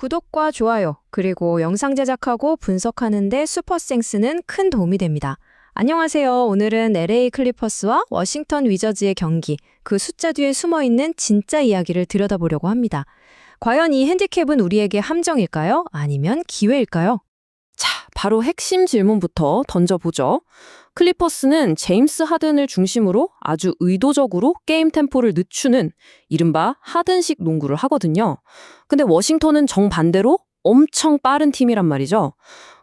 구독과 좋아요, 그리고 영상 제작하고 분석하는 데 슈퍼생스는 큰 도움이 됩니다. 안녕하세요. 오늘은 LA 클리퍼스와 워싱턴 위저즈의 경기, 그 숫자 뒤에 숨어있는 진짜 이야기를 들여다보려고 합니다. 과연 이 핸디캡은 우리에게 함정일까요? 아니면 기회일까요? 자, 바로 핵심 질문부터 던져보죠. 클리퍼스는 제임스 하든을 중심으로 아주 의도적으로 게임 템포를 늦추는 이른바 하든식 농구를 하거든요. 근데 워싱턴은 정반대로 엄청 빠른 팀이란 말이죠.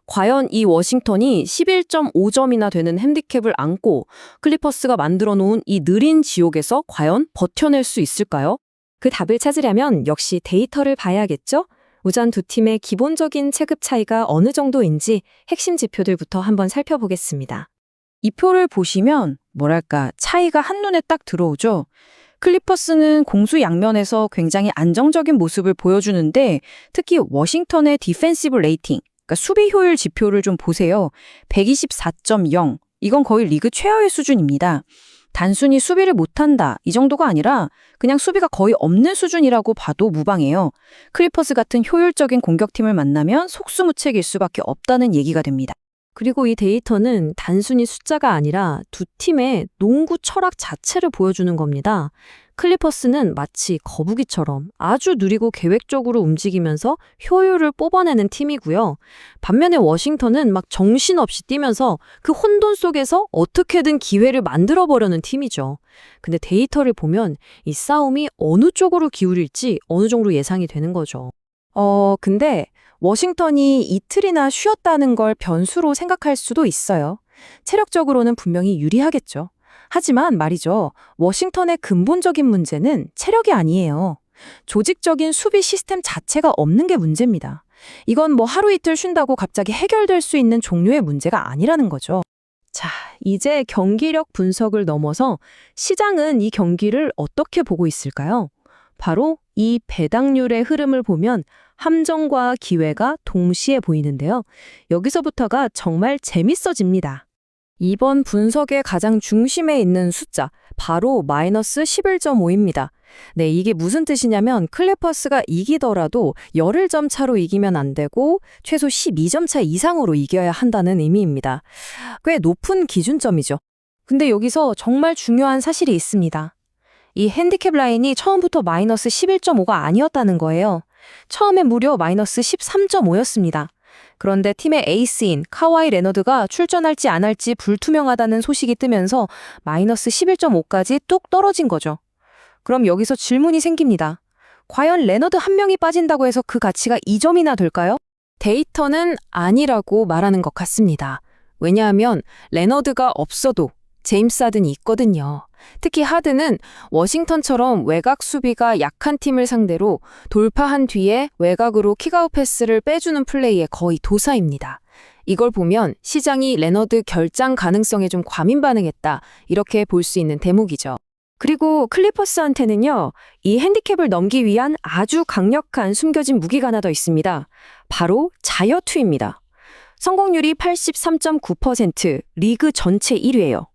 과연 이 워싱턴이 11.5점이나 되는 핸디캡을 안고 클리퍼스가 만들어 놓은 이 느린 지옥에서 과연 버텨낼 수 있을까요? 그 답을 찾으려면 역시 데이터를 봐야겠죠? 우선 두 팀의 기본적인 체급 차이가 어느 정도인지 핵심 지표들부터 한번 살펴보겠습니다. 이 표를 보시면 뭐랄까 차이가 한눈에 딱 들어오죠. 클리퍼스는 공수 양면에서 굉장히 안정적인 모습을 보여주는데 특히 워싱턴의 디펜시브 레이팅, 그러니까 수비 효율 지표를 좀 보세요. 124.0, 이건 거의 리그 최하의 수준입니다. 단순히 수비를 못한다 이 정도가 아니라 그냥 수비가 거의 없는 수준이라고 봐도 무방해요. 클리퍼스 같은 효율적인 공격팀을 만나면 속수무책일 수밖에 없다는 얘기가 됩니다. 그리고 이 데이터는 단순히 숫자가 아니라 두 팀의 농구 철학 자체를 보여주는 겁니다. 클리퍼스는 마치 거북이처럼 아주 느리고 계획적으로 움직이면서 효율을 뽑아내는 팀이고요. 반면에 워싱턴은 막 정신없이 뛰면서 그 혼돈 속에서 어떻게든 기회를 만들어보려는 팀이죠. 근데 데이터를 보면 이 싸움이 어느 쪽으로 기울일지 어느 정도 예상이 되는 거죠. 근데 워싱턴이 이틀이나 쉬었다는 걸 변수로 생각할 수도 있어요. 체력적으로는 분명히 유리하겠죠. 하지만 말이죠. 워싱턴의 근본적인 문제는 체력이 아니에요. 조직적인 수비 시스템 자체가 없는 게 문제입니다. 이건 뭐 하루 이틀 쉰다고 갑자기 해결될 수 있는 종류의 문제가 아니라는 거죠. 자, 이제 경기력 분석을 넘어서 시장은 이 경기를 어떻게 보고 있을까요? 바로 이 배당률의 흐름을 보면 함정과 기회가 동시에 보이는데요. 여기서부터가 정말 재밌어집니다. 이번 분석의 가장 중심에 있는 숫자, 바로 마이너스 11.5입니다. 네, 이게 무슨 뜻이냐면 클리퍼스가 이기더라도 11점 차로 이기면 안 되고 최소 12점 차 이상으로 이겨야 한다는 의미입니다. 꽤 높은 기준점이죠. 근데 여기서 정말 중요한 사실이 있습니다. 이 핸디캡 라인이 처음부터 마이너스 11.5가 아니었다는 거예요. 처음에 무려 마이너스 13.5였습니다. 그런데 팀의 에이스인 카와이 레너드가 출전할지 안 할지 불투명하다는 소식이 뜨면서 마이너스 11.5까지 뚝 떨어진 거죠. 그럼 여기서 질문이 생깁니다. 과연 레너드 한 명이 빠진다고 해서 그 가치가 2점이나 될까요? 데이터는 아니라고 말하는 것 같습니다. 왜냐하면 레너드가 없어도 제임스 하든이 있거든요. 특히 하든은 워싱턴처럼 외곽 수비가 약한 팀을 상대로 돌파한 뒤에 외곽으로 킥아웃 패스를 빼주는 플레이에 거의 도사입니다. 이걸 보면 시장이 레너드 결장 가능성에 좀 과민 반응했다, 이렇게 볼 수 있는 대목이죠. 그리고 클리퍼스한테는요, 이 핸디캡을 넘기 위한 아주 강력한 숨겨진 무기가 하나 더 있습니다. 바로 자유투입니다. 성공률이 83.9%, 리그 전체 1위예요.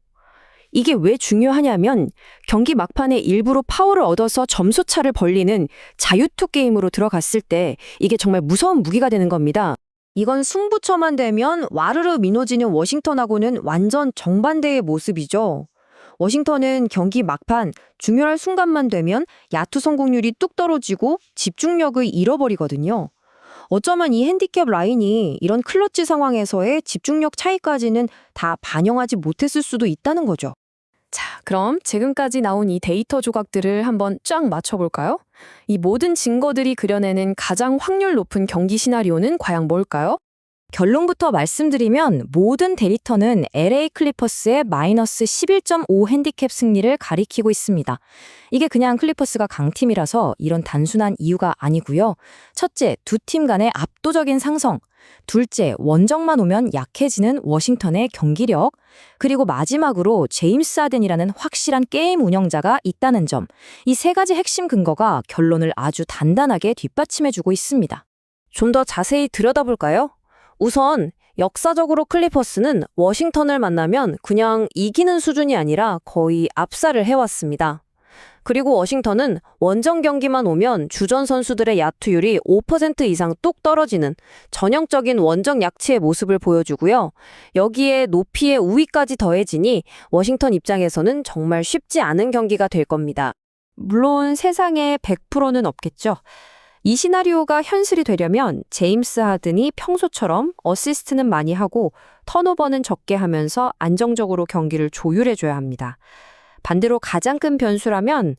이게 왜 중요하냐면 경기 막판에 일부러 파워를 얻어서 점수차를 벌리는 자유투 게임으로 들어갔을 때 이게 정말 무서운 무기가 되는 겁니다. 이건 승부처만 되면 와르르 미노지는 워싱턴하고는 완전 정반대의 모습이죠. 워싱턴은 경기 막판 중요한 순간만 되면 야투 성공률이 뚝 떨어지고 집중력을 잃어버리거든요. 어쩌면 이 핸디캡 라인이 이런 클러치 상황에서의 집중력 차이까지는 다 반영하지 못했을 수도 있다는 거죠. 자, 그럼 지금까지 나온 이 데이터 조각들을 한번 쫙 맞춰볼까요? 이 모든 증거들이 그려내는 가장 확률 높은 경기 시나리오는 과연 뭘까요? 결론부터 말씀드리면 모든 데이터는 LA 클리퍼스의 마이너스 11.5 핸디캡 승리를 가리키고 있습니다. 이게 그냥 클리퍼스가 강팀이라서 이런 단순한 이유가 아니고요. 첫째, 두 팀 간의 압도적인 상성. 둘째, 원정만 오면 약해지는 워싱턴의 경기력. 그리고 마지막으로 제임스 하든이라는 확실한 게임 운영자가 있다는 점. 이 세 가지 핵심 근거가 결론을 아주 단단하게 뒷받침해주고 있습니다. 좀 더 자세히 들여다볼까요? 우선 역사적으로 클리퍼스는 워싱턴을 만나면 그냥 이기는 수준이 아니라 거의 압살을 해왔습니다. 그리고 워싱턴은 원정 경기만 오면 주전 선수들의 야투율이 5% 이상 뚝 떨어지는 전형적인 원정 약치의 모습을 보여주고요. 여기에 높이의 우위까지 더해지니 워싱턴 입장에서는 정말 쉽지 않은 경기가 될 겁니다. 물론 세상에 100%는 없겠죠. 이 시나리오가 현실이 되려면 제임스 하든이 평소처럼 어시스트는 많이 하고 턴오버는 적게 하면서 안정적으로 경기를 조율해줘야 합니다. 반대로 가장 큰 변수라면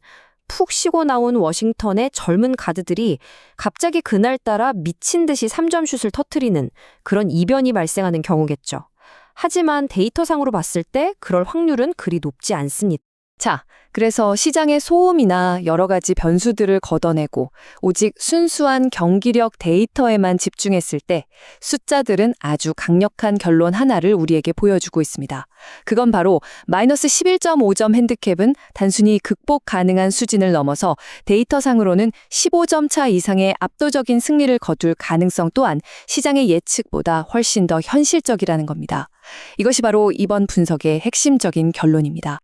푹 쉬고 나온 워싱턴의 젊은 가드들이 갑자기 그날따라 미친 듯이 3점슛을 터뜨리는 그런 이변이 발생하는 경우겠죠. 하지만 데이터상으로 봤을 때 그럴 확률은 그리 높지 않습니다. 자, 그래서 시장의 소음이나 여러 가지 변수들을 걷어내고 오직 순수한 경기력 데이터에만 집중했을 때 숫자들은 아주 강력한 결론 하나를 우리에게 보여주고 있습니다. 그건 바로 마이너스 11.5점 핸디캡은 단순히 극복 가능한 수준을 넘어서 데이터상으로는 15점 차 이상의 압도적인 승리를 거둘 가능성 또한 시장의 예측보다 훨씬 더 현실적이라는 겁니다. 이것이 바로 이번 분석의 핵심적인 결론입니다.